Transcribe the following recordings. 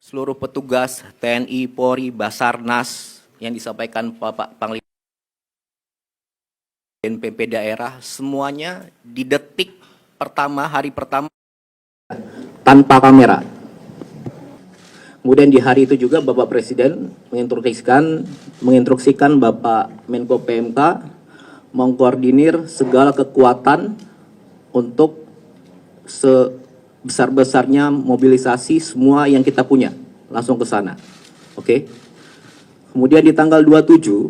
seluruh petugas TNI, Polri, Basarnas yang disampaikan Bapak Panglima BNPB daerah, semuanya di detik pertama, hari pertama tanpa kamera. Kemudian di hari itu juga Bapak Presiden menginstruksikan Bapak Menko PMK mengkoordinir segala kekuatan untuk sebesar-besarnya mobilisasi semua yang kita punya langsung ke sana. Oke. Kemudian di tanggal 27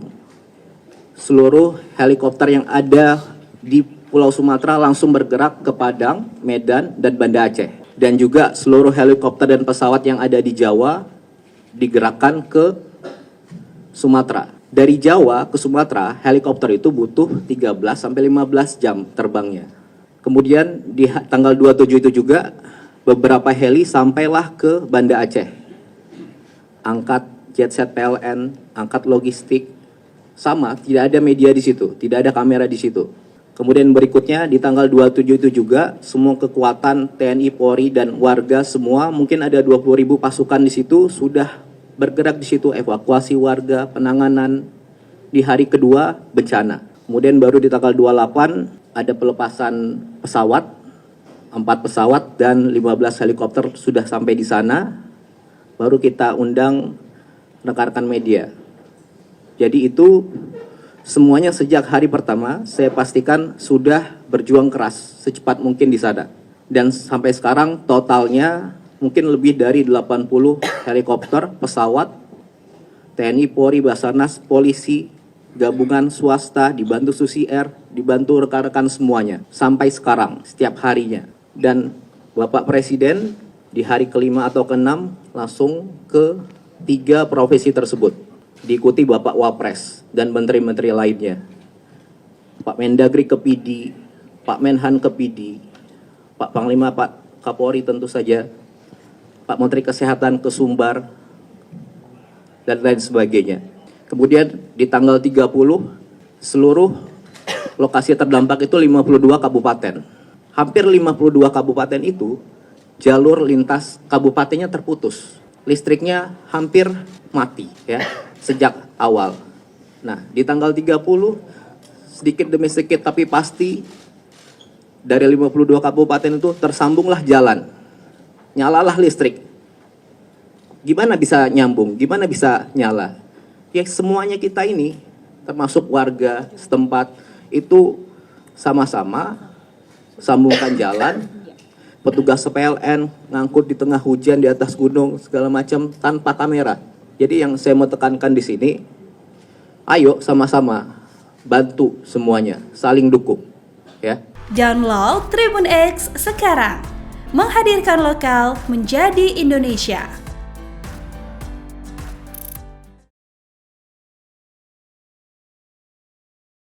seluruh helikopter yang ada di Pulau Sumatera langsung bergerak ke Padang, Medan, dan Banda Aceh. Dan juga seluruh helikopter dan pesawat yang ada di Jawa digerakkan ke Sumatera. Dari Jawa ke Sumatera, helikopter itu butuh 13-15 jam terbangnya. Kemudian di tanggal 27 itu juga beberapa heli sampailah ke Banda Aceh. Angkat jetset PLN, angkat logistik, sama, tidak ada media di situ, tidak ada kamera di situ. Kemudian berikutnya di tanggal 27 itu juga semua kekuatan TNI, Polri, dan warga semua, mungkin ada 20.000 pasukan di situ, sudah bergerak di situ, evakuasi warga, penanganan di hari kedua bencana. Kemudian baru di tanggal 28 ada pelepasan pesawat, 4 pesawat dan 15 helikopter sudah sampai di sana. Baru kita undang rekan-rekan media. Jadi itu semuanya sejak hari pertama saya pastikan sudah berjuang keras secepat mungkin di sana. Dan sampai sekarang totalnya mungkin lebih dari 80 helikopter, pesawat, TNI, Polri, Basarnas, polisi, gabungan swasta, dibantu Susi Air, dibantu rekan-rekan semuanya. Sampai sekarang, setiap harinya. Dan Bapak Presiden di hari kelima atau keenam langsung ke 3 profesi tersebut. Diikuti Bapak Wapres dan menteri-menteri lainnya. Pak Mendagri ke PD, Pak Menhan ke PD, Pak Panglima, Pak Kapolri tentu saja, Pak Menteri Kesehatan ke Sumbar, dan lain sebagainya. Kemudian di tanggal 30, seluruh lokasi terdampak itu 52 kabupaten. Hampir 52 kabupaten itu, jalur lintas kabupatennya terputus. Listriknya hampir mati ya, sejak awal. Nah, di tanggal 30, sedikit demi sedikit tapi pasti, dari 52 kabupaten itu tersambunglah jalan. Nyalalah listrik. Gimana bisa nyambung? Gimana bisa nyala? Ya semuanya kita ini, termasuk warga setempat, itu sama-sama sambungkan jalan. Petugas PLN ngangkut di tengah hujan di atas gunung segala macam tanpa kamera. Jadi yang saya mau tekankan di sini, ayo sama-sama bantu semuanya, saling dukung, ya. Download Tribun X sekarang, menghadirkan lokal menjadi Indonesia.